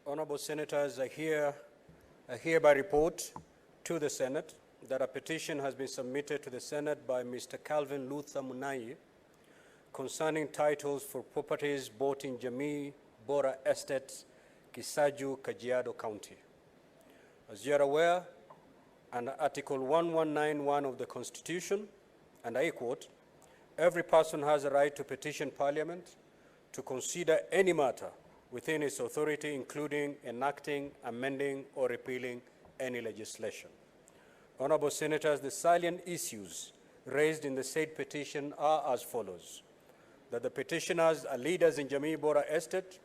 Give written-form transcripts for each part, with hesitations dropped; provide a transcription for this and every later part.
Honorable Senators, I hereby report to the Senate that a petition has been submitted to the Senate by Mr. Calvin Luther Munai concerning titles for properties bought in Jamii Bora Estate, Kiasju, Kajiad County. As you are aware, under Article 1191 of the Constitution, and I quote, "Every person has a right to petition Parliament to consider any matter within its authority, including enacting, amending, or repealing any legislation." Honorable Senators, the salient issues raised in the said petition are as follows: that the petitioners are leaders in Jamii Bora Estate,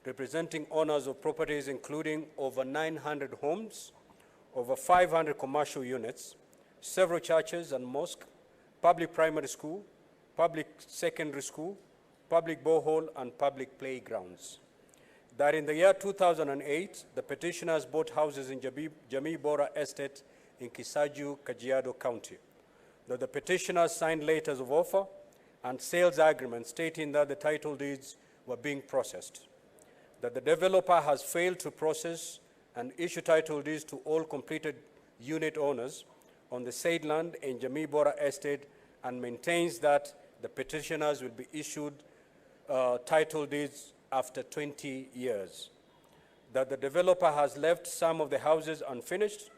representing owners of properties including over 900 homes, over 500 commercial units, several churches and mosques, public primary school, public secondary school, public borehole, and public playgrounds. That in the year 2008, the petitioners bought houses in Jamii Bora Estate in Kiasju, Kajiad County. That the petitioners signed letters of offer and sales agreements stating that the title deeds were being processed. That the developer has failed to process and issue title deeds to all completed unit owners on the said land in Jamii Bora Estate, and maintains that the petitioners will be issued title deeds after 20 years. That the developer has left some of the houses unfinished,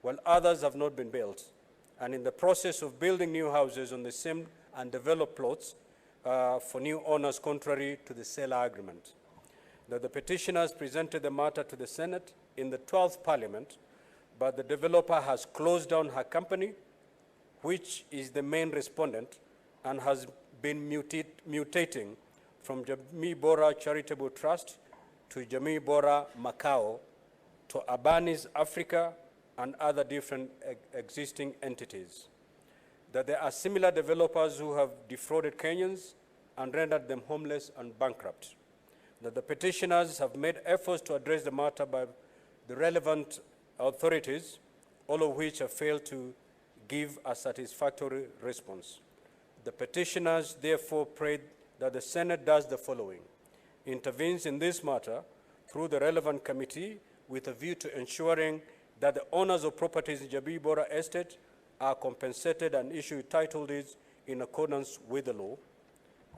while others have not been built, and in the process of building new houses on the same undeveloped plots for new owners contrary to the seller agreement. That the petitioners presented the matter to the Senate in the 12th Parliament, but the developer has closed down her company, which is the main respondent, and has been mutating from Jamii Bora Charitable Trust to Jamii Bora Macau to Urbanis Africa and other different existing entities. That there are similar developers who have defrauded Kenyans and rendered them homeless and bankrupt. That the petitioners have made efforts to address the matter by the relevant authorities, all of which have failed to give a satisfactory response. The petitioners therefore prayed that the Senate does the following: intervenes in this matter through the relevant committee with a view to ensuring that the owners of properties in Jamii Bora Estate are compensated and issue title deeds in accordance with the law.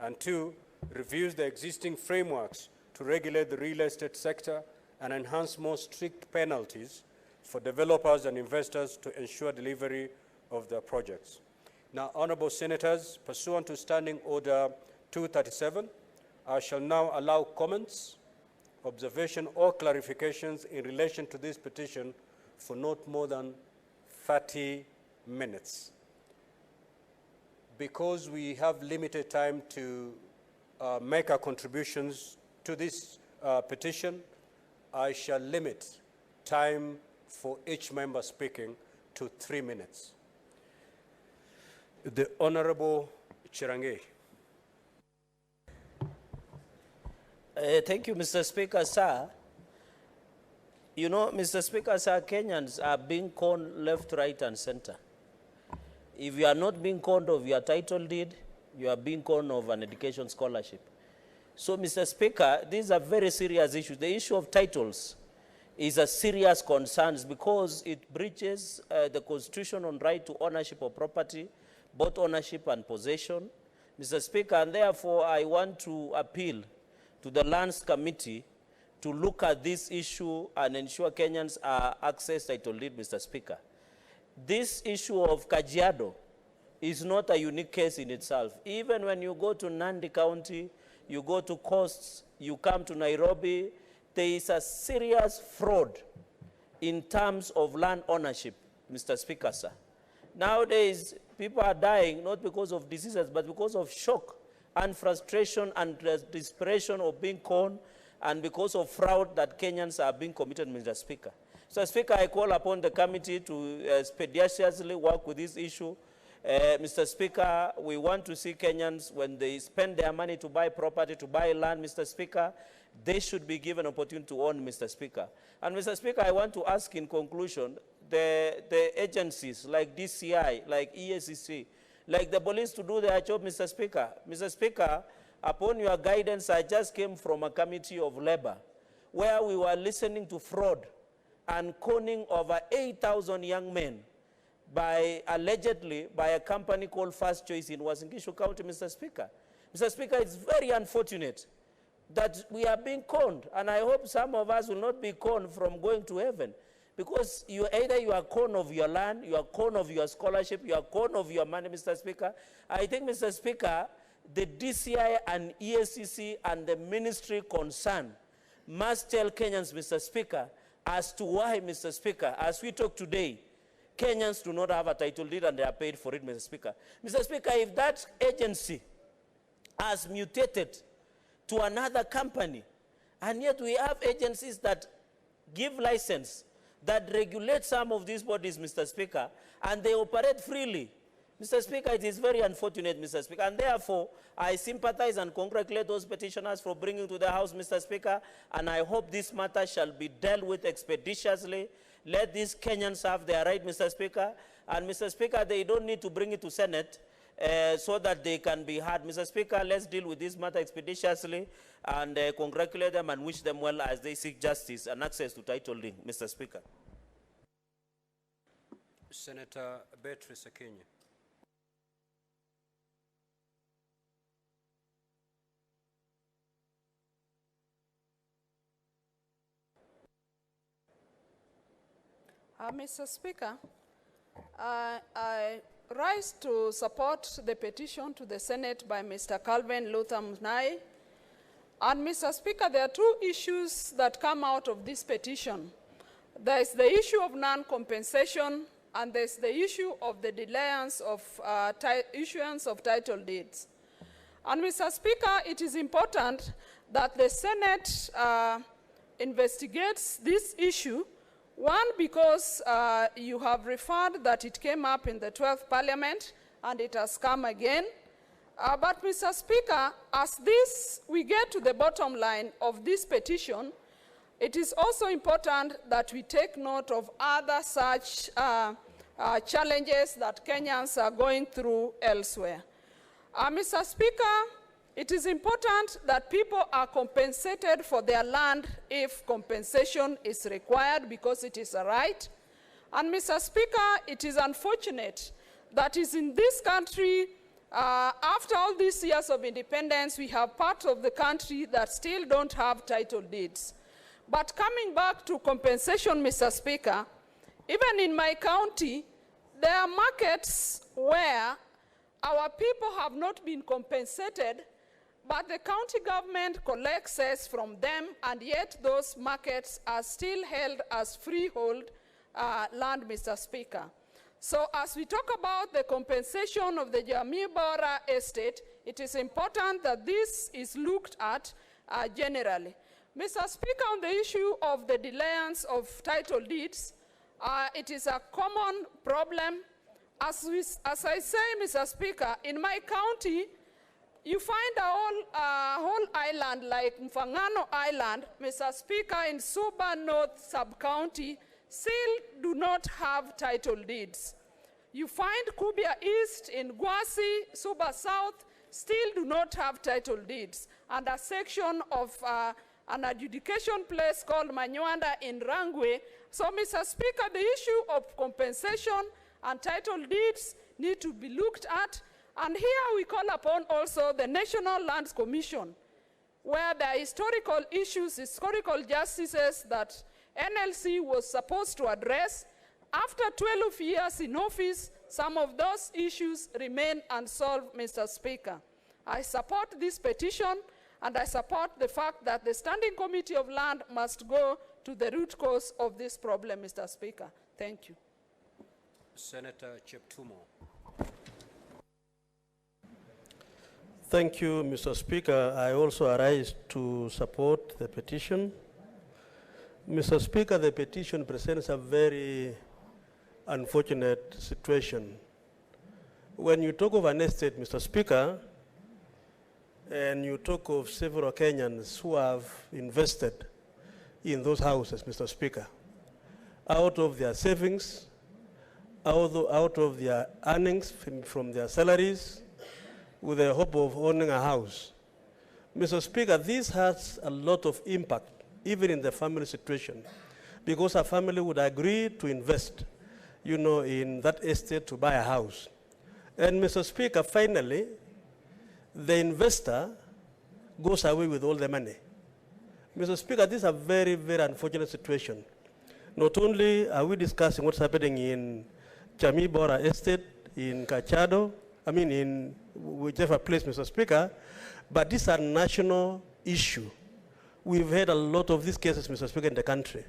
And two, reviews the existing frameworks to regulate the real estate sector and enhance more strict penalties for developers and investors to ensure delivery of their projects. Now, Honorable Senators, pursuant to Standing Order 237, I shall now allow comments, observation, or clarifications in relation to this petition for not more than 30 minutes. Because we have limited time to make our contributions to this petition, I shall limit time for each member speaking to 3 minutes. The Honorable Chirange. Thank you, Mr. Speaker, sir. You know, Mr. Speaker, sir, Kenyans are being conned left, right, and center. If you are not being conned of your title deed, you are being conned of an education scholarship. So, Mr. Speaker, these are very serious issues. The issue of titles is a serious concern because it breaches the constitutional right to ownership of property, both ownership and possession. Mr. Speaker, and therefore I want to appeal to the Lands Committee to look at this issue and ensure Kenyans are access title deed, Mr. Speaker. This issue of Kajiado is not a unique case in itself. Even when you go to Nandi County, you go to coasts, you come to Nairobi, there is a serious fraud in terms of land ownership, Mr. Speaker, sir. Nowadays, people are dying not because of diseases, but because of shock and frustration and desperation of being conned, and because of fraud that Kenyans are being committed, Mr. Speaker. So, Speaker, I call upon the committee to expeditiously work with this issue. Mr. Speaker, we want to see Kenyans, when they spend their money to buy property, to buy land, Mr. Speaker, they should be given an opportunity to own, Mr. Speaker. And, Mr. Speaker, I want to ask in conclusion, the agencies like DCI, like EACC, like the police to do their job, Mr. Speaker. Mr. Speaker, upon your guidance, I just came from a committee of labor where we were listening to fraud and conning over 8,000 young men allegedly by a company called First Choice in Uasin Gishu County, Mr. Speaker. Mr. Speaker, it's very unfortunate that we are being conned, and I hope some of us will not be conned from going to heaven, because either you are conned of your land, you are conned of your scholarship, you are conned of your money, Mr. Speaker. I think, Mr. Speaker, the DCI and EACC and the ministry concerned must tell Kenyans, Mr. Speaker, as to why, Mr. Speaker, as we talk today, Kenyans do not have a title deed and they are paid for it, Mr. Speaker. Mr. Speaker, if that agency has mutated to another company, and yet we have agencies that give license, that regulate some of these bodies, Mr. Speaker, and they operate freely. Mr. Speaker, it is very unfortunate, Mr. Speaker, and therefore I sympathize and congratulate those petitioners for bringing to the House, Mr. Speaker, and I hope this matter shall be dealt with expeditiously. Let these Kenyans have their right, Mr. Speaker, and Mr. Speaker, they don't need to bring it to Senate so that they can be heard. Mr. Speaker, let's deal with this matter expeditiously and congratulate them and wish them well as they seek justice and access to title deed, Mr. Speaker. Senator Beatrice Akinyi. Mr. Speaker, I rise to support the petition to the Senate by Mr. Calvin Luther Munai. And Mr. Speaker, there are two issues that come out of this petition. There is the issue of non-compensation, and there's the issue of the delayance of issuance of title deeds. And Mr. Speaker, it is important that the Senate investigates this issue. One, because you have referred that it came up in the 12th Parliament and it has come again. But Mr. Speaker, as we get to the bottom line of this petition, it is also important that we take note of other such challenges that Kenyans are going through elsewhere. Mr. Speaker, it is important that people are compensated for their land if compensation is required, because it is a right. And Mr. Speaker, it is unfortunate that is in this country, after all these years of independence, we have parts of the country that still don't have title deeds. But coming back to compensation, Mr. Speaker, even in my county, there are markets where our people have not been compensated, but the county government collects cess from them, and yet those markets are still held as freehold land, Mr. Speaker. So as we talk about the compensation of the Jamii Bora estate, it is important that this is looked at generally. Mr. Speaker, on the issue of the delayance of title deeds, it is a common problem. As I say, Mr. Speaker, in my county, you find a whole island like Mfangano Island, Mr. Speaker, in Suba North Sub-County, still do not have title deeds. You find Kubia East in Gwasi, Suba South, still do not have title deeds. And a section of an adjudication place called Manywanda in Rangwe. So, Mr. Speaker, the issue of compensation and title deeds need to be looked at. And here we call upon also the National Lands Commission, where there are historical issues, historical justices that NLC was supposed to address. After 12 years in office, some of those issues remain unsolved, Mr. Speaker. I support this petition, and I support the fact that the Standing Committee of Land must go to the root cause of this problem, Mr. Speaker. Thank you. Senator Cheptumo. Thank you, Mr. Speaker. I also arise to support the petition. Mr. Speaker, the petition presents a very unfortunate situation. When you talk of an estate, Mr. Speaker, and you talk of several Kenyans who have invested in those houses, Mr. Speaker, out of their savings, out of their earnings from their salaries, with the hope of owning a house. Mr. Speaker, this has a lot of impact even in the family situation, because a family would agree to invest, in that estate to buy a house. And Mr. Speaker, finally, the investor goes away with all the money. Mr. Speaker, this is a very, very unfortunate situation. Not only are we discussing what's happening in Jamii Bora estate, in Kajiad, in whichever place, Mr. Speaker, but this is a national issue. We've had a lot of these cases, Mr. Speaker, in the country.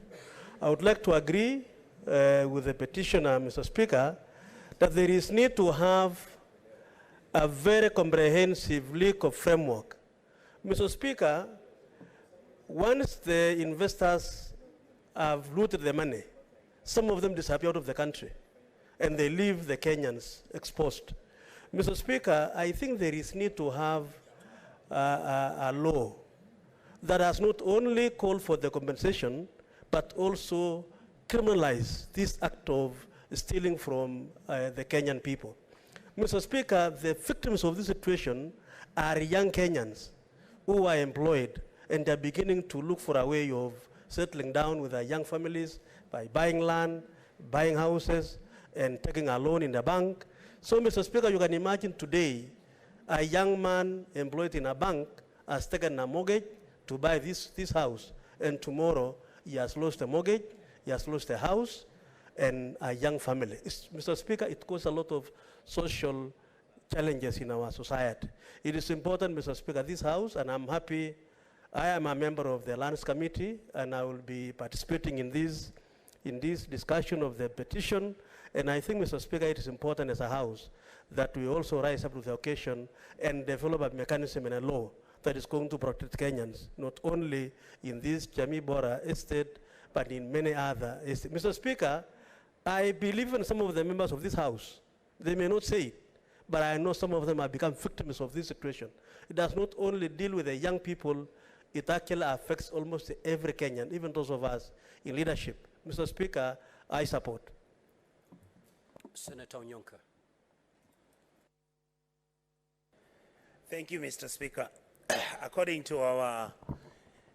I would like to agree with the petitioner, Mr. Speaker, that there is need to have a very comprehensive legal framework. Mr. Speaker, once the investors have looted the money, some of them disappear out of the country, and they leave the Kenyans exposed. Mr. Speaker, I think there is need to have a law that has not only called for the compensation, but also criminalize this act of stealing from the Kenyan people. Mr. Speaker, the victims of this situation are young Kenyans who are employed, and they're beginning to look for a way of settling down with their young families by buying land, buying houses, and taking a loan in the bank. So, Mr. Speaker, you can imagine today, a young man employed in a bank has taken a mortgage to buy this house, and tomorrow he has lost a mortgage, he has lost a house, and a young family. Mr. Speaker, it causes a lot of social challenges in our society. It is important, Mr. Speaker, this house, and I'm happy, I am a member of the Lands Committee, and I will be participating in this discussion of the petition. And I think, Mr. Speaker, it is important as a house that we also rise up to the occasion and develop a mechanism and a law that is going to protect Kenyans, not only in this Jamii Bora estate, but in many other estates. Mr. Speaker, I believe in some of the members of this house. They may not say it, but I know some of them have become victims of this situation. It does not only deal with the young people, it actually affects almost every Kenyan, even those of us in leadership. Mr. Speaker, I support. Senator Onyonka. Thank you, Mr. Speaker. According to our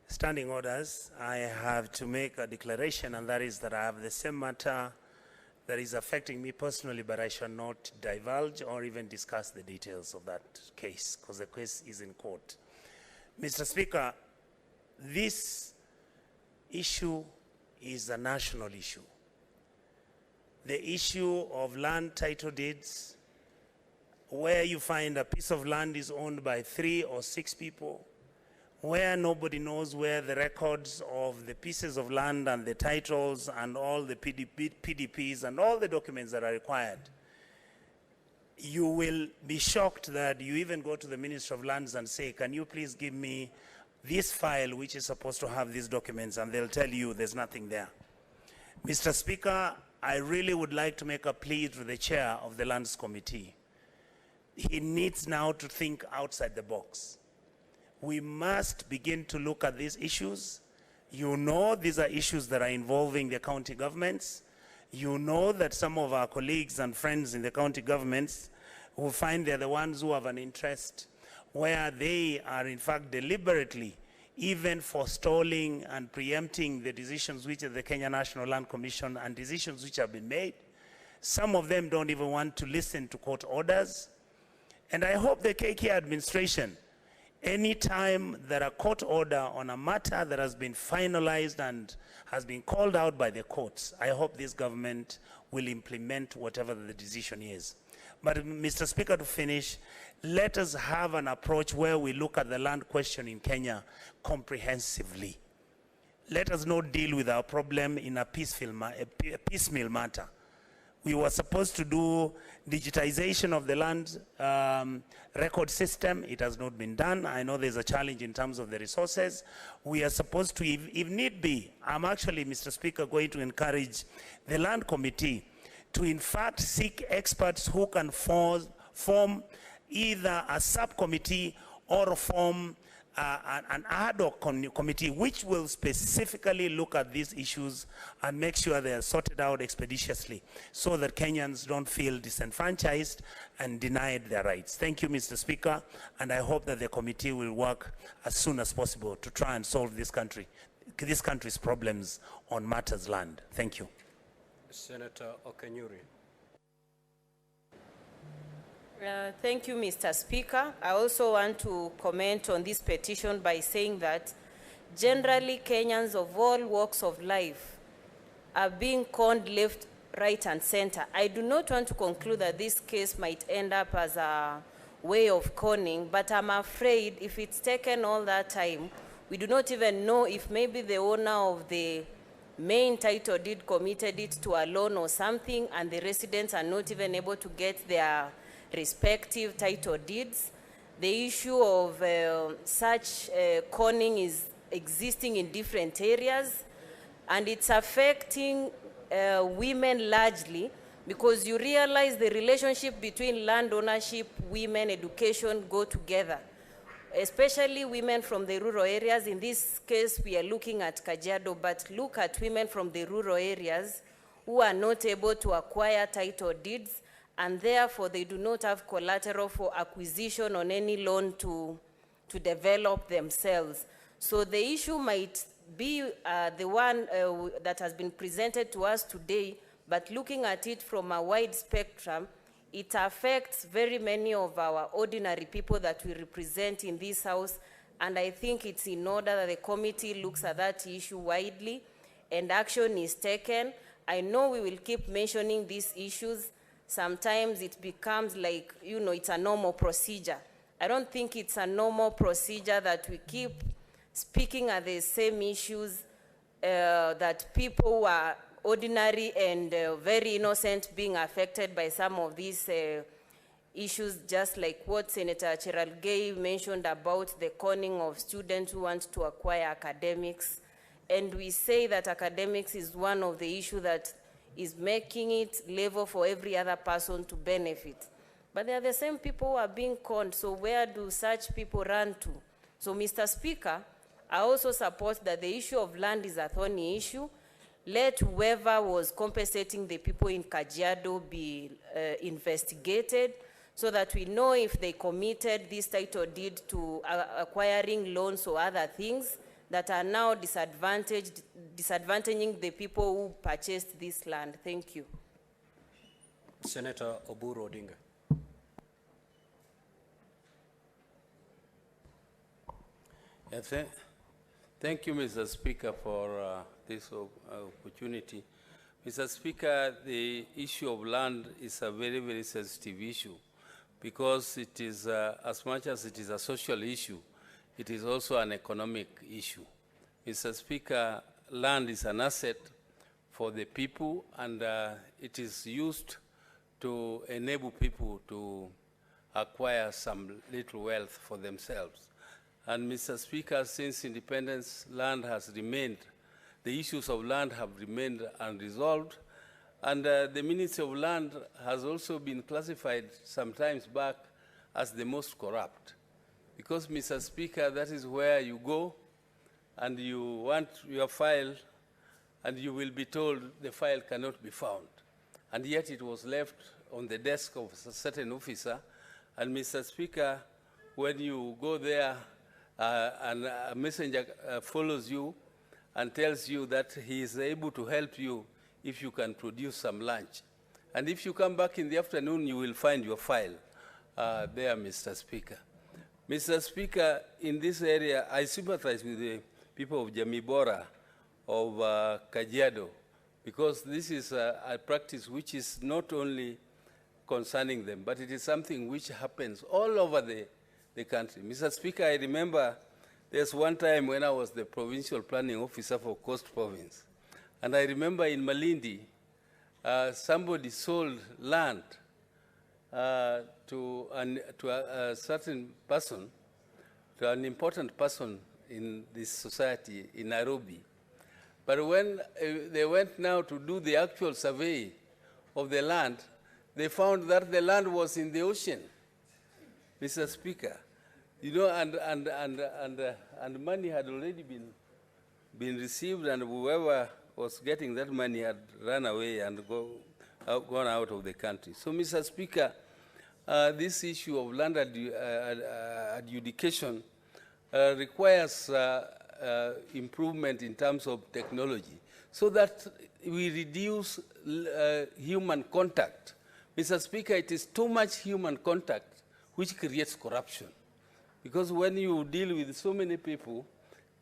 standing orders, I have to make a declaration, and that is that I have the same matter that is affecting me personally, but I shall not divulge or even discuss the details of that case, because the case is in court. Mr. Speaker, this issue is a national issue. The issue of land title deeds, where you find a piece of land is owned by 3 or 6 people, where nobody knows where the records of the pieces of land and the titles and all the PDPs and all the documents that are required. You will be shocked that you even go to the Ministry of Lands and say, can you please give me this file which is supposed to have these documents, and they'll tell you there's nothing there. Mr. Speaker, I really would like to make a plea to the chair of the Lands Committee. He needs now to think outside the box. We must begin to look at these issues. You know these are issues that are involving the county governments. You know that some of our colleagues and friends in the county governments who find they're the ones who have an interest, where they are in fact deliberately even forestalling and preempting the decisions which are the Kenya National Land Commission and decisions which have been made. Some of them don't even want to listen to court orders. And I hope the KK administration, anytime there are court order on a matter that has been finalized and has been called out by the courts, I hope this government will implement whatever the decision is. But Mr. Speaker, to finish, let us have an approach where we look at the land question in Kenya comprehensively. Let us not deal with our problem in a piecemeal matter. We were supposed to do digitization of the land record system. It has not been done. I know there's a challenge in terms of the resources. We are supposed to, if need be, I'm actually, Mr. Speaker, going to encourage the Land Committee to in fact seek experts who can form either a subcommittee or form an ad hoc committee which will specifically look at these issues and make sure they are sorted out expeditiously so that Kenyans don't feel disenfranchised and denied their rights. Thank you, Mr. Speaker, and I hope that the committee will work as soon as possible to try and solve this country. this country's problems on matters land. Thank you. Senator Okenyuri. Thank you, Mr. Speaker. I also want to comment on this petition by saying that generally Kenyans of all walks of life are being conned left, right, and center. I do not want to conclude that this case might end up as a way of conning, but I'm afraid if it's taken all that time, we do not even know if maybe the owner of the main title deed committed it to a loan or something, and the residents are not even able to get their respective title deeds. The issue of such conning is existing in different areas, and it's affecting women largely, because you realize the relationship between land ownership, women, education go together, especially women from the rural areas. In this case, we are looking at Kajiado, but look at women from the rural areas who are not able to acquire title deeds, and therefore they do not have collateral for acquisition on any loan to develop themselves. So the issue might be the one that has been presented to us today, but looking at it from a wide spectrum, it affects very many of our ordinary people that we represent in this house, and I think it's in order that the committee looks at that issue widely and action is taken. I know we will keep mentioning these issues. Sometimes it becomes like, you know, it's a normal procedure. I don't think it's a normal procedure that we keep speaking at the same issues, that people who are ordinary and very innocent being affected by some of these issues, just like what Senator Cherargei mentioned about the conning of students who want to acquire academics. And we say that academics is one of the issues that is making it level for every other person to benefit. But they are the same people who are being conned, so where do such people run to? So, Mr. Speaker, I also support that the issue of land is a thorny issue. Let whoever was compensating the people in Kajiado be investigated, so that we know if they committed this title deed to acquiring loans or other things that are now disadvantaging the people who purchased this land. Thank you. Senator Oburu Odinga. Yes, thank you, Mr. Speaker, for this opportunity. Mr. Speaker, the issue of land is a very, very sensitive issue, because it is, as much as it is a social issue, it is also an economic issue. Mr. Speaker, land is an asset for the people, and it is used to enable people to acquire some little wealth for themselves. And Mr. Speaker, since independence, land has remained, the issues of land have remained unresolved, and the Ministry of Land has also been classified sometimes back as the most corrupt. Because, Mr. Speaker, that is where you go and you want your file, and you will be told the file cannot be found. And yet it was left on the desk of a certain officer. And, Mr. Speaker, when you go there and a messenger follows you and tells you that he is able to help you if you can produce some lunch. And if you come back in the afternoon, you will find your file there, Mr. Speaker. Mr. Speaker, in this area, I sympathize with the people of Jamii Bora, of Kajiado, because this is a practice which is not only concerning them, but it is something which happens all over the country. Mr. Speaker, I remember there's one time when I was the provincial planning officer for Coast Province, and I remember in Malindi, somebody sold land to a certain person, to an important person in this society in Nairobi. But when they went now to do the actual survey of the land, they found that the land was in the ocean, Mr. Speaker. You know, and money had already been received, and whoever was getting that money had run away and gone out of the country. So, Mr. Speaker, this issue of land adjudication requires improvement in terms of technology so that we reduce human contact. Mr. Speaker, it is too much human contact which creates corruption. Because when you deal with so many people,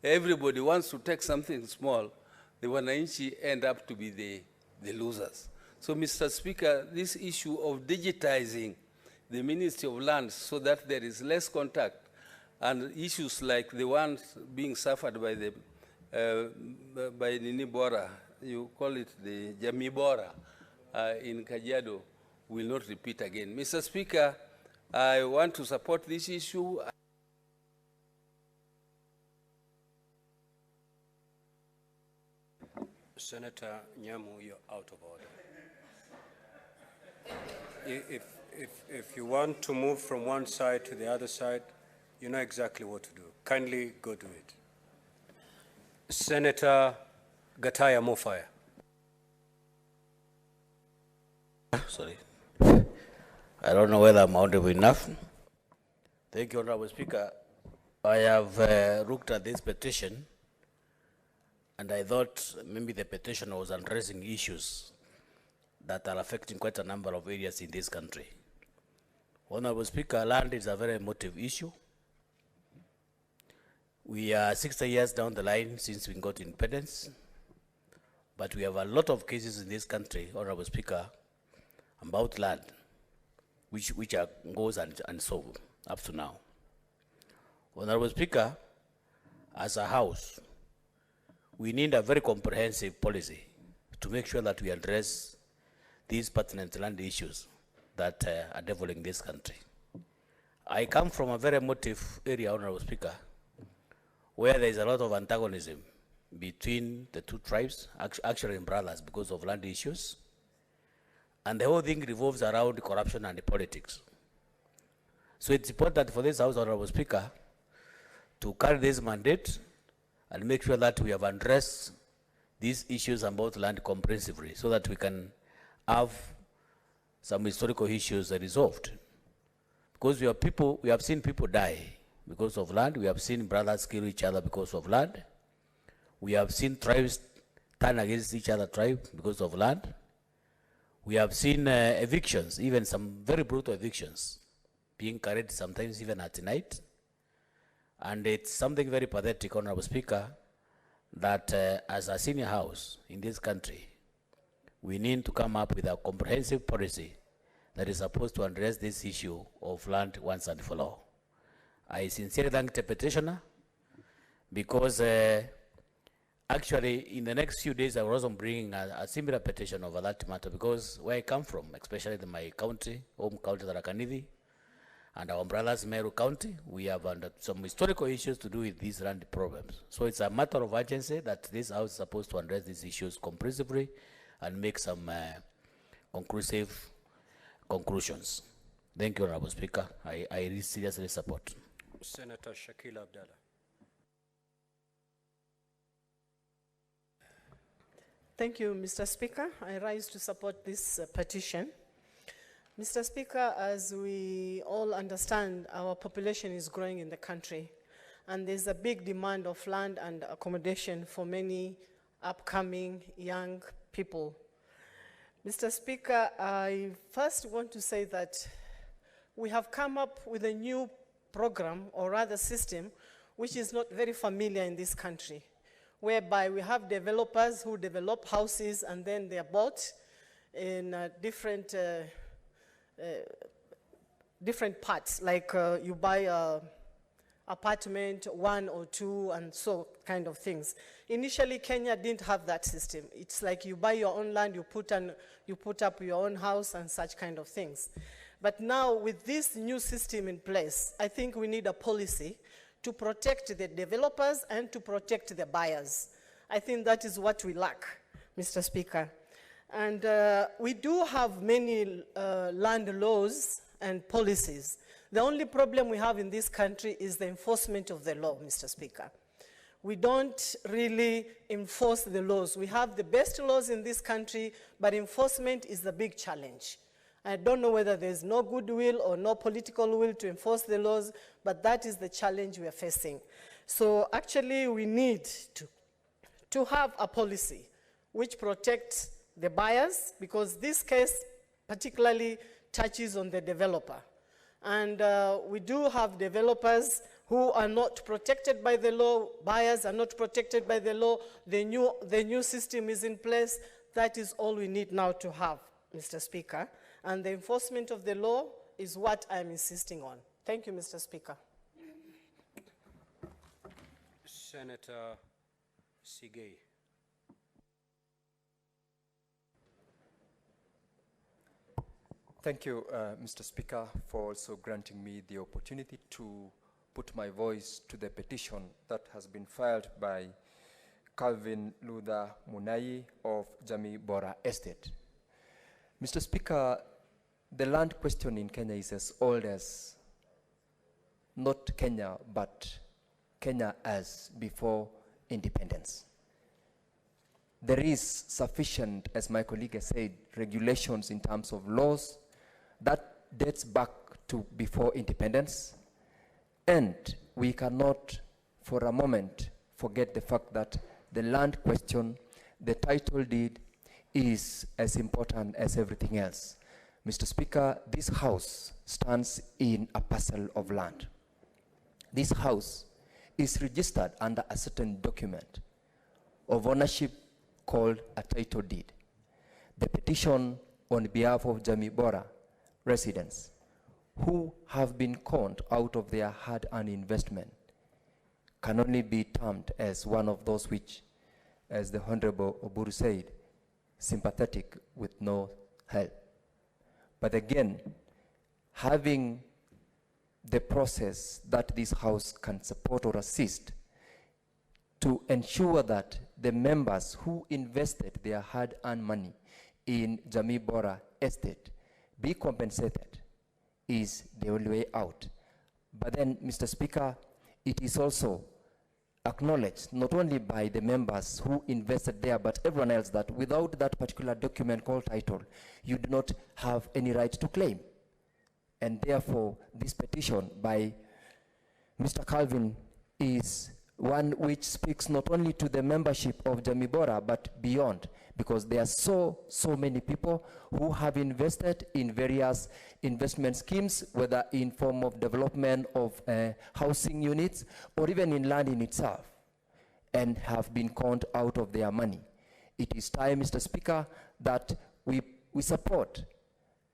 everybody wants to take something small, the wananchi end up to be the losers. So, Mr. Speaker, this issue of digitizing the Ministry of Lands so that there is less contact and issues like the ones being suffered by the by Jamii Bora, you call it the Jamii Bora in Kajiad, will not repeat again. Mr. Speaker, I want to support this issue. Senator Nyamu, you're out of order. If you want to move from one side to the other side, you know exactly what to do. Kindly go do it. Senator Gataya Mofaya. Sorry. I don't know whether I'm audible enough. Thank you, Honorable Speaker. I have looked at this petition, and I thought maybe the petitioner was addressing issues that are affecting quite a number of areas in this country. Honorable Speaker, land is a very emotive issue. We are 60 years down the line since we got independence, but we have a lot of cases in this country, Honorable Speaker, about land, which goes unsolved up to now. Honorable Speaker, as a House, we need a very comprehensive policy to make sure that we address these pertinent land issues that are developing this country. I come from a very emotive area, Honorable Speaker, where there is a lot of antagonism between the two tribes, actually brothers, because of land issues. And the whole thing revolves around corruption and politics. So it's important for this House, Honorable Speaker, to carry this mandate and make sure that we have addressed these issues about land comprehensively so that we can have some historical issues resolved. Because we have seen people die because of land. We have seen brothers kill each other because of land. We have seen tribes turn against each other tribe because of land. We have seen evictions, even some very brutal evictions, being carried sometimes even at night. And it's something very pathetic, Honorable Speaker, that as a senior house in this country, we need to come up with a comprehensive policy that is supposed to address this issue of land once and for all. I sincerely thank the petitioner because actually in the next few days I will also bring a similar petition over that matter, because where I come from, especially in my county, home county, Tharaka Nithi, and our brothers Meru County, we have some historical issues to do with these land problems. So it's a matter of urgency that this House is supposed to address these issues comprehensively and make some conclusive conclusions. Thank you, Honorable Speaker. I seriously support. Senator Shakil Abdallah. Thank you, Mr. Speaker. I rise to support this petition. Mr. Speaker, as we all understand, our population is growing in the country, and there's a big demand of land and accommodation for many upcoming young people. Mr. Speaker, I first want to say that we have come up with a new program, or rather system, which is not very familiar in this country, whereby we have developers who develop houses and then they are bought in different parts, like you buy an apartment, 1 or 2, and so kind of things. Initially, Kenya didn't have that system. It's like you buy your own land, you put up your own house and such kind of things. But now, with this new system in place, I think we need a policy to protect the developers and to protect the buyers. I think that is what we lack, Mr. Speaker. And we do have many land laws and policies. The only problem we have in this country is the enforcement of the law, Mr. Speaker. We don't really enforce the laws. We have the best laws in this country, but enforcement is the big challenge. I don't know whether there's no goodwill or no political will to enforce the laws, but that is the challenge we are facing. So actually we need to have a policy which protects the buyers, because this case particularly touches on the developer. And we do have developers who are not protected by the law, buyers are not protected by the law, the new system is in place. That is all we need now to have, Mr. Speaker. And the enforcement of the law is what I'm insisting on. Thank you, Mr. Speaker. Senator Sigei. Thank you, Mr. Speaker, for also granting me the opportunity to put my voice to the petition that has been filed by Calvin Luther Munai of Jamii Bora Estate. Mr. Speaker, the land question in Kenya is as old as not Kenya, but Kenya as before independence. There is sufficient, as my colleague has said, regulations in terms of laws that dates back to before independence. And we cannot for a moment forget the fact that the land question, the title deed, is as important as everything else. Mr. Speaker, this house stands in a parcel of land. This house is registered under a certain document of ownership called a title deed. The petition on behalf of Jamii Bora residents who have been conned out of their hard-earned investment can only be termed as one of those which, as the Honorable Oburu said, sympathetic with no help. But again, having the process that this house can support or assist to ensure that the members who invested their hard-earned money in Jamii Bora Estate be compensated is the only way out. But then, Mr. Speaker, it is also acknowledged not only by the members who invested there, but everyone else, that without that particular document called title, you do not have any right to claim. And therefore, this petition by Mr. Calvin is one which speaks not only to the membership of Jamii Bora, but beyond, because there are so many people who have invested in various investment schemes, whether in form of development of housing units or even in land in itself, and have been conned out of their money. It is time, Mr. Speaker, that we support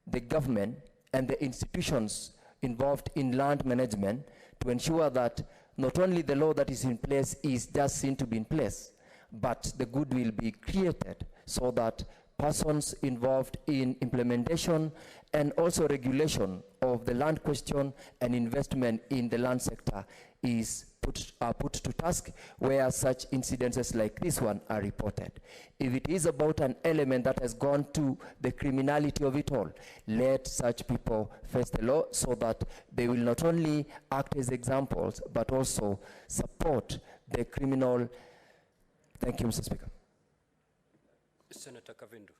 the government and the institutions involved in land management to ensure that not only the law that is in place is just seen to be in place, but the good will be created so that persons involved in implementation and also regulation of the land question and investment in the land sector is put to task where such incidences like this one are reported. If it is about an element that has gone to the criminality of it all, let such people face the law so that they will not only act as examples, but also support the criminal. Thank you, Mr. Speaker. Senator Kavindu.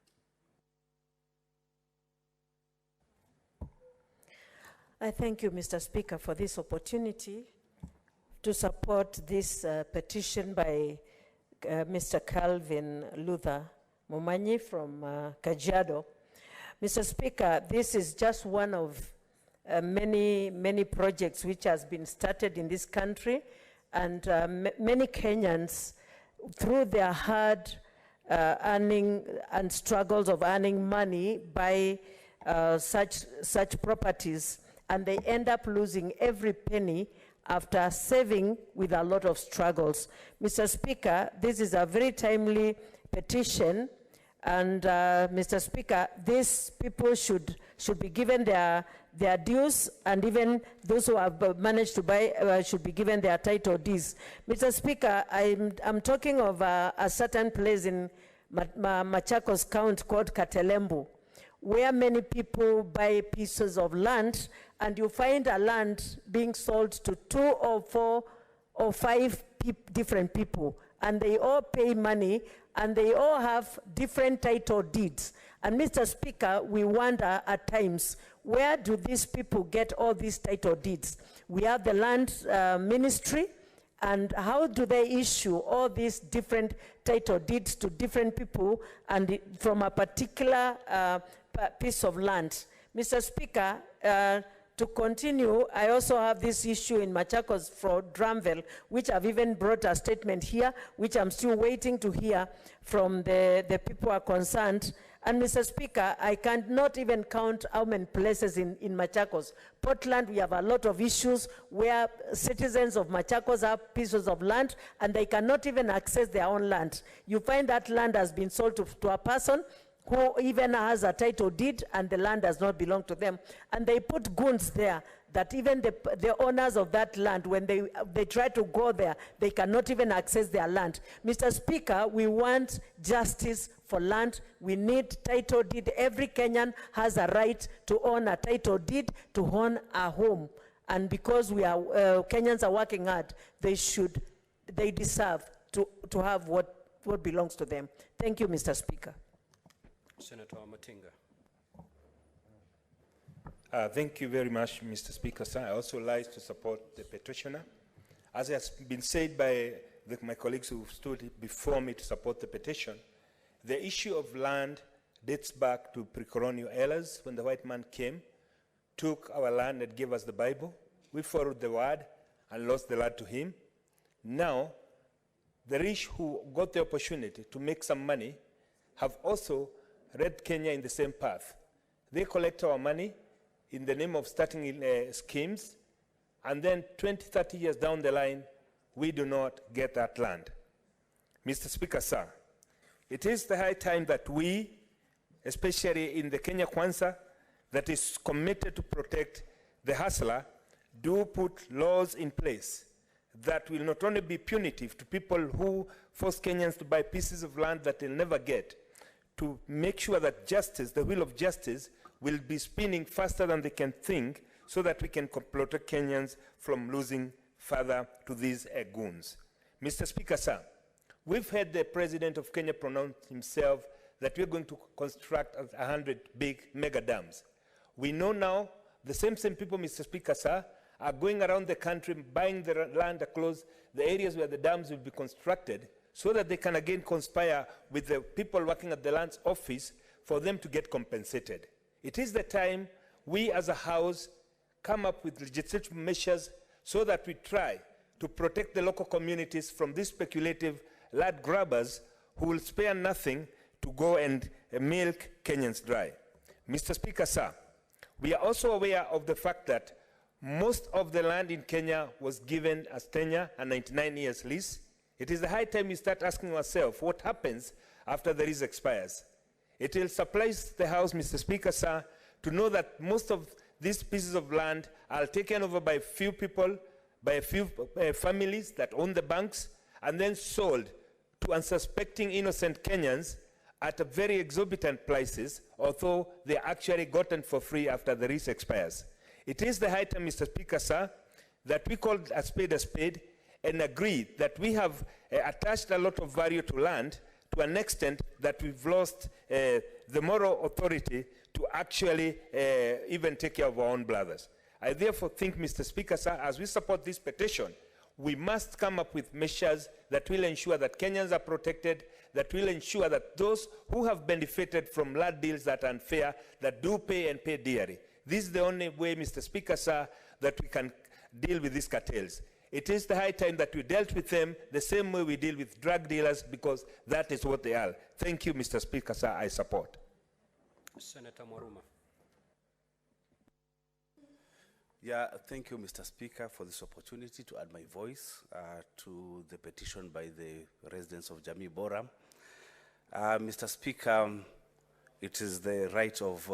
I thank you, Mr. Speaker, for this opportunity to support this petition by Mr. Calvin Luther Mumanyi from Kajiado. Mr. Speaker, this is just one of many projects which has been started in this country, and many Kenyans, through their hard earning and struggles of earning money, buy such properties, and they end up losing every penny after saving with a lot of struggles. Mr. Speaker, this is a very timely petition, and Mr. Speaker, these people should be given their dues, and even those who have managed to buy should be given their title deeds. Mr. Speaker, I'm talking of a certain place in Machakos County called Katelembu, where many people buy pieces of land, and you find a land being sold to 2 or 4 or 5 different people, and they all pay money, and they all have different title deeds. And Mr. Speaker, we wonder at times, where do these people get all these title deeds? We have the land ministry, And how do they issue all these different title deeds to different people and from a particular piece of land? Mr. Speaker, to continue, I also have this issue in Machakos for Dramville, which I've even brought a statement here, which I'm still waiting to hear from the people who are concerned. And Mr. Speaker, I cannot even count how many places in Machakos. Portland, we have a lot of issues where citizens of Machakos have pieces of land and they cannot even access their own land. You find that land has been sold to a person who even has a title deed and the land does not belong to them. And they put goons there that even the owners of that land, when they try to go there, they cannot even access their land. Mr. Speaker, we want justice for land. We need title deed. Every Kenyan has a right to own a title deed, to own a home. And because we are, Kenyans are working hard, they deserve to have what belongs to them. Thank you, Mr. Speaker. Senator Matinga. Thank you very much, Mr. Speaker. Sir, I also like to support the petitioner. As has been said by my colleagues who stood before me to support the petition, the issue of land dates back to pre-colonial eras when the white man came, took our land and gave us the Bible. We followed the word and lost the land to him. Now, the rich who got the opportunity to make some money have also led Kenya in the same path. They collect our money in the name of starting schemes, and then 20, 30 years down the line, we do not get that land. Mr. Speaker, sir, it is the high time that we, especially in the Kenya Kwanza, that is committed to protect the hustler, do put laws in place that will not only be punitive to people who force Kenyans to buy pieces of land that they'll never get, to make sure that justice, the wheel of justice, will be spinning faster than they can think, so that we can protect Kenyans from losing further to these goons. Mr. Speaker, sir, we've heard the President of Kenya pronounce himself that we're going to construct 100 big mega dams. We know now the same people, Mr. Speaker, sir, are going around the country buying the land across the areas where the dams will be constructed, so that they can again conspire with the people working at the land's office for them to get compensated. It is the time we as a House come up with legislative measures so that we try to protect the local communities from these speculative land grabbers who will spare nothing to go and milk Kenyans dry. Mr. Speaker, sir, we are also aware of the fact that most of the land in Kenya was given as tenure and 99 years lease. It is the high time we start asking ourselves what happens after the lease expires. It will surprise the House, Mr. Speaker, sir, to know that most of these pieces of land are taken over by a few people, by a few families that own the banks, and then sold to unsuspecting innocent Kenyans at a very exorbitant prices, although they are actually gotten for free after the lease expires. It is the high time, Mr. Speaker, sir, that we call a spade and agree that we have attached a lot of value to land to an extent that we've lost the moral authority to actually even take care of our own brothers. I therefore think, Mr. Speaker, sir, as we support this petition, we must come up with measures that will ensure that Kenyans are protected, that will ensure that those who have benefited from land deals that are unfair, that do pay and pay dearly. This is the only way, Mr. Speaker, sir, that we can deal with these cartels. It is the high time that we dealt with them the same way we deal with drug dealers, because that is what they are. Thank you, Mr. Speaker, sir. I support. Senator Mwaruma. Yeah, thank you, Mr. Speaker, for this opportunity to add my voice to the petition by the residents of Jamii Bora. Mr. Speaker, it is the right of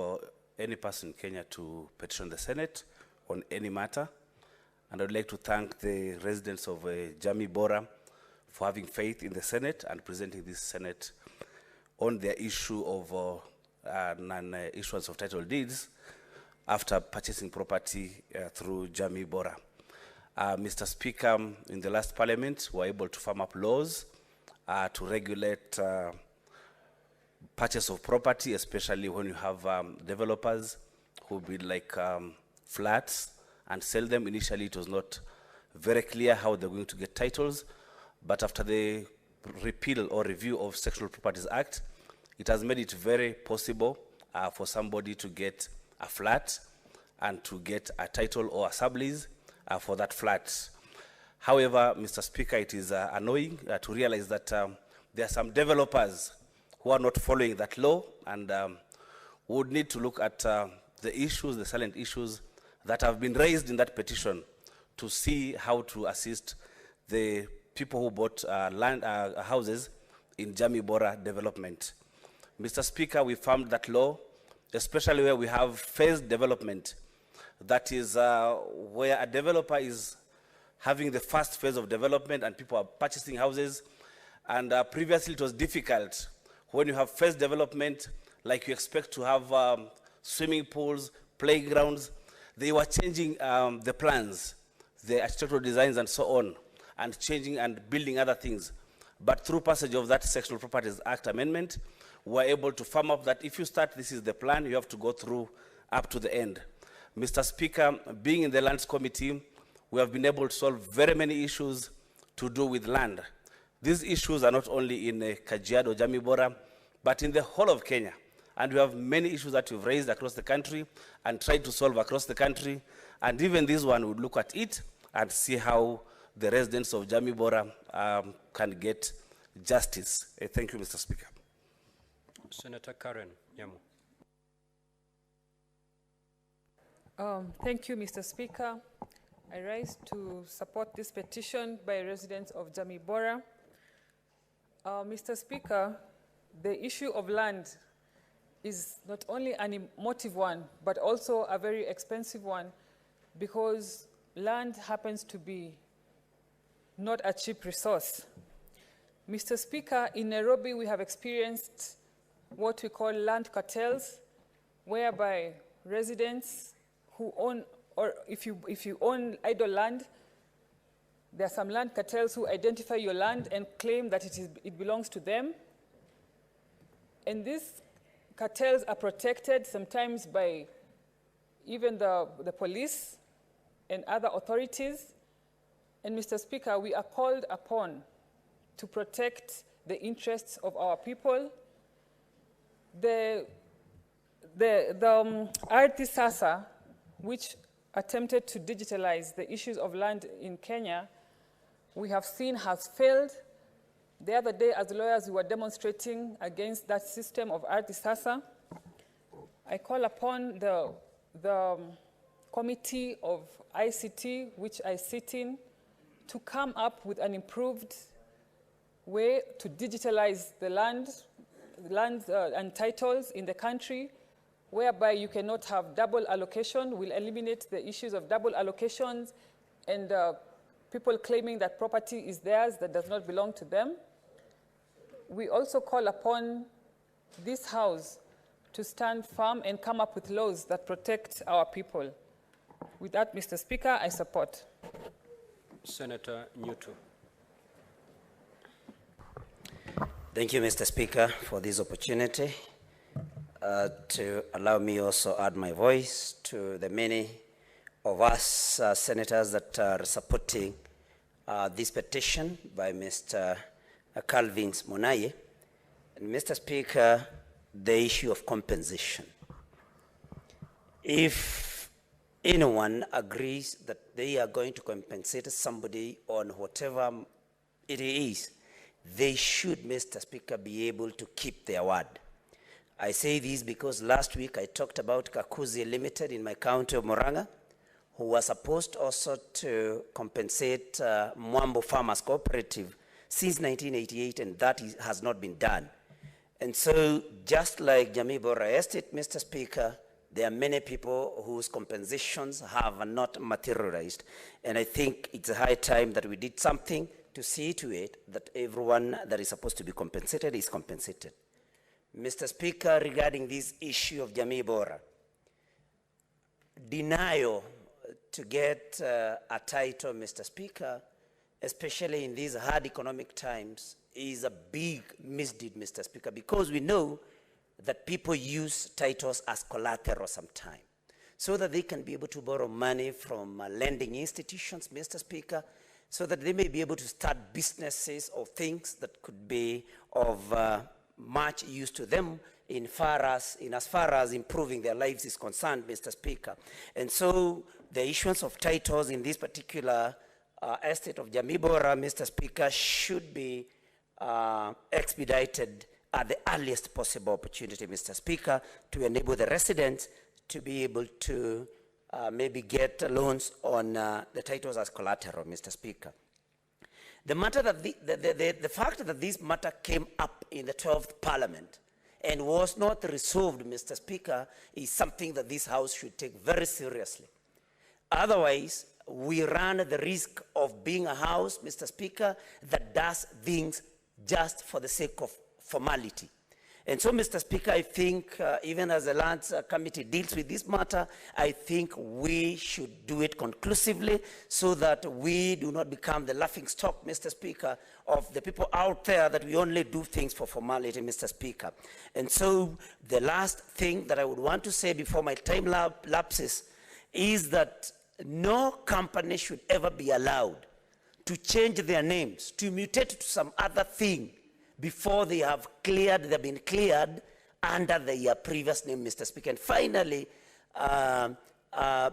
any person in Kenya to petition the Senate on any matter. And I'd like to thank the residents of Jamii Bora for having faith in the Senate and presenting this Senate on their issue of non-issuance of title deeds after purchasing property through Jamii Bora. Mr. Speaker, in the last parliament, we were able to firm up laws to regulate purchase of property, especially when you have developers who build like flats and sell them. Initially, it was not very clear how they're going to get titles. But after the repeal or review of Sexual Properties Act, it has made it very possible for somebody to get a flat and to get a title or a sublease for that flat. However, Mr. Speaker, it is annoying to realize that there are some developers who are not following that law, and would need to look at the issues, the silent issues that have been raised in that petition to see how to assist the people who bought houses in Jamii Bora development. Mr. Speaker, we found that law, especially where we have phased development, that is where a developer is having the first phase of development and people are purchasing houses. And previously it was difficult when you have phased development, like you expect to have swimming pools, playgrounds. They were changing the plans, the architectural designs and so on, and changing and building other things. But through passage of that Sexual Properties Act amendment, we were able to firm up that if you start, this is the plan, you have to go through up to the end. Mr. Speaker, being in the Lands Committee, we have been able to solve very many issues to do with land. These issues are not only in Kajiad or Jamii Bora, but in the whole of Kenya. And we have many issues that we've raised across the country and tried to solve across the country. And even this one would look at it and see how the residents of Jamii Bora can get justice. Thank you, Mr. Speaker. Senator Karen Nyamu. Thank you, Mr. Speaker. I rise to support this petition by residents of Jamii Bora. Mr. Speaker, the issue of land is not only an emotive one, but also a very expensive one, because land happens to be not a cheap resource. Mr. Speaker, in Nairobi, we have experienced what we call land cartels, whereby residents who own, or if you own idle land, there are some land cartels who identify your land and claim that it belongs to them. And these cartels are protected sometimes by even the police and other authorities. And Mr. Speaker, we are called upon to protect the interests of our people. The RTSASA, which attempted to digitalize the issues of land in Kenya, we have seen has failed. The other day, as lawyers, we were demonstrating against that system of RTSASA. I call upon the Committee of ICT, which I sit in, to come up with an improved way to digitalize the land and titles in the country, whereby you cannot have double allocation. We'll eliminate the issues of double allocations and people claiming that property is theirs that does not belong to them. We also call upon this House to stand firm and come up with laws that protect our people. With that, Mr. Speaker, I support. Senator Newton. Thank you, Mr. Speaker, for this opportunity to allow me also add my voice to the many of us senators that are supporting this petition by Mr. Calvin Munayi. And Mr. Speaker, the issue of compensation. If anyone agrees that they are going to compensate somebody on whatever it is, they should, Mr. Speaker, be able to keep their word. I say this because last week I talked about Kakuzi Limited in my county of Murang'a, who was supposed also to compensate Mwambo Farmers Cooperative since 1988, and that has not been done. And so, just like Jamii Bora Estate, Mr. Speaker, there are many people whose compensations have not materialized. And I think it's a high time that we did something to see to it that everyone that is supposed to be compensated is compensated. Mr. Speaker, regarding this issue of Jamii Bora, denial to get a title, Mr. Speaker, especially in these hard economic times, is a big misdeed, Mr. Speaker, because we know that people use titles as collateral sometimes. so that they can be able to borrow money from lending institutions, Mr. Speaker, so that they may be able to start businesses or things that could be of much use to them in as far as improving their lives is concerned, Mr. Speaker. And so the issuance of titles in this particular estate of Jamii Bora, Mr. Speaker, should be expedited at the earliest possible opportunity, Mr. Speaker, to enable the residents to be able to maybe get loans on the titles as collateral, Mr. Speaker. The matter that the fact that this matter came up in the 12th Parliament and was not resolved, Mr. Speaker, is something that this House should take very seriously. Otherwise, we run the risk of being a House, Mr. Speaker, that does things just for the sake of formality. And so, Mr. Speaker, I think even as the Lands Committee deals with this matter, I think we should do it conclusively so that we do not become the laughingstock, Mr. Speaker, of the people out there that we only do things for formality, Mr. Speaker. And so the last thing that I would want to say before my time lapses is that no company should ever be allowed to change their names, to mutate to some other thing before they have been cleared under their previous name, Mr. Speaker. And finally,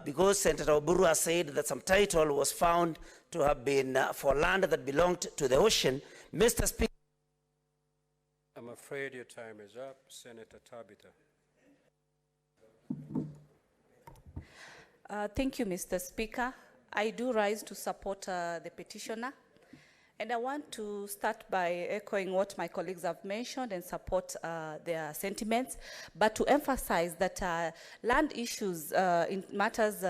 because Senator Oburu has said that some title was found to have been for land that belonged to the ocean, Mr. Speaker. I'm afraid your time is up. Senator Tabitha. Thank you, Mr. Speaker. I do rise to support the petitioner. And I want to start by echoing what my colleagues have mentioned and support their sentiments, but to emphasize that land issues in matters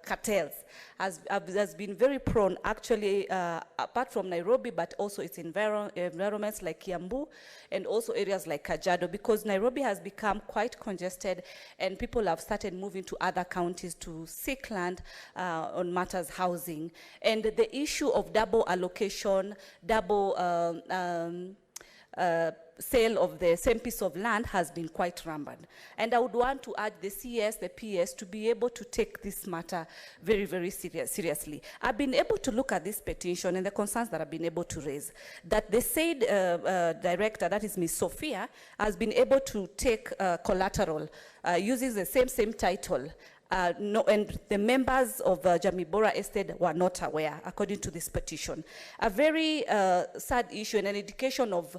cartels has been very prone, actually, apart from Nairobi, but also its environments like Kiambu and also areas like Kajiado, because Nairobi has become quite congested and people have started moving to other counties to seek land on matters housing. And the issue of double allocation, double sale of the same piece of land has been quite rampant. And I would want to urge the CS, the PS to be able to take this matter very, very seriously. I've been able to look at this petition and the concerns that I've been able to raise, that the said director, that is Ms. Sophia, has been able to take collateral, uses the same title, and the members of Jamii Bora Estate were not aware, according to this petition. A very sad issue and an indication of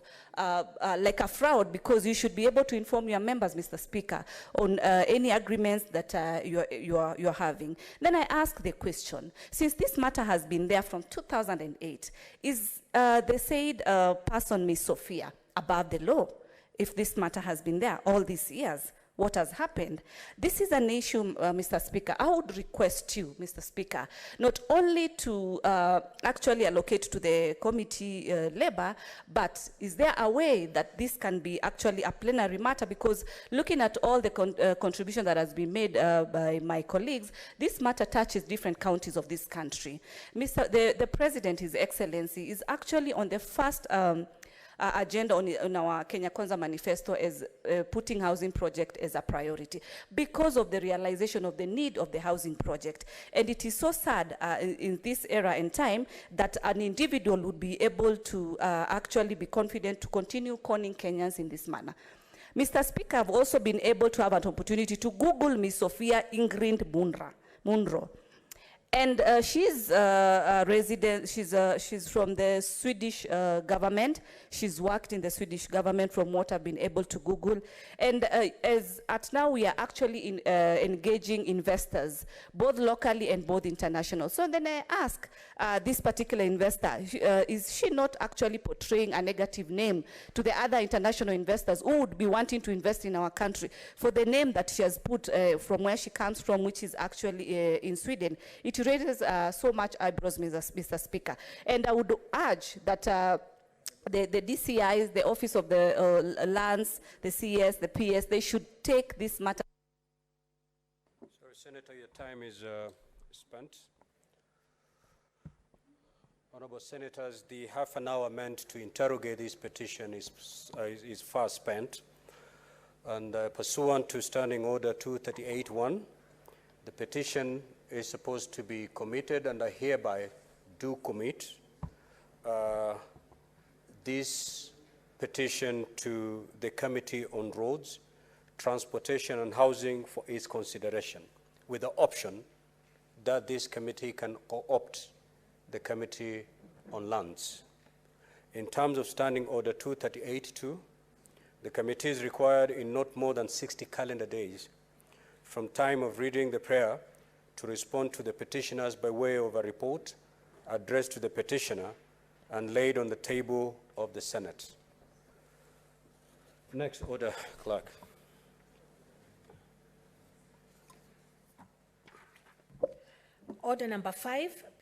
like a fraud, because you should be able to inform your members, Mr. Speaker, on any agreements that you're having. Then I ask the question, since this matter has been there from 2008, is the said person, Ms. Sophia, above the law, if this matter has been there all these years? What has happened? This is an issue, Mr. Speaker. I would request you, Mr. Speaker, not only to actually allocate to the committee labor, but is there a way that this can be actually a plenary matter? Because looking at all the contribution that has been made by my colleagues, this matter touches different counties of this country. The President, His Excellency, is actually on the first agenda on our Kenya Kwanza manifesto as putting housing project as a priority because of the realization of the need of the housing project. And it is so sad in this era and time that an individual would be able to actually be confident to continue conning Kenyans in this manner. Mr. Speaker, I've also been able to have an opportunity to Google Ms. Sophia Ingrid Munro. And she's a resident, she's from the Swedish government. She's worked in the Swedish government from what I've been able to Google. And as at now, we are actually engaging investors, both locally and both international. So then I ask this particular investor, is she not actually portraying a negative name to the other international investors who would be wanting to invest in our country for the name that she has put from where she comes from, which is actually in Sweden? It raises so much eyebrows, Mr. Speaker. And I would urge that the DCIs, the Office of the Lands, the CS, the PS, they should take this matter. Sorry, Senator, your time is spent. Honorable Senators, the half an hour meant to interrogate this petition is far spent. And pursuant to Standing Order 238-1, The petition is supposed to be committed, and I hereby do commit this petition to the Committee on Roads, Transportation and Housing for its consideration, with the option that this committee can co-opt the Committee on Lands. In terms of Standing Order 238-2, the committee is required in not more than 60 calendar days from time of reading the prayer to respond to the petitioners by way of a report addressed to the petitioner and laid on the table of the Senate. Next order, clerk. Order number 5,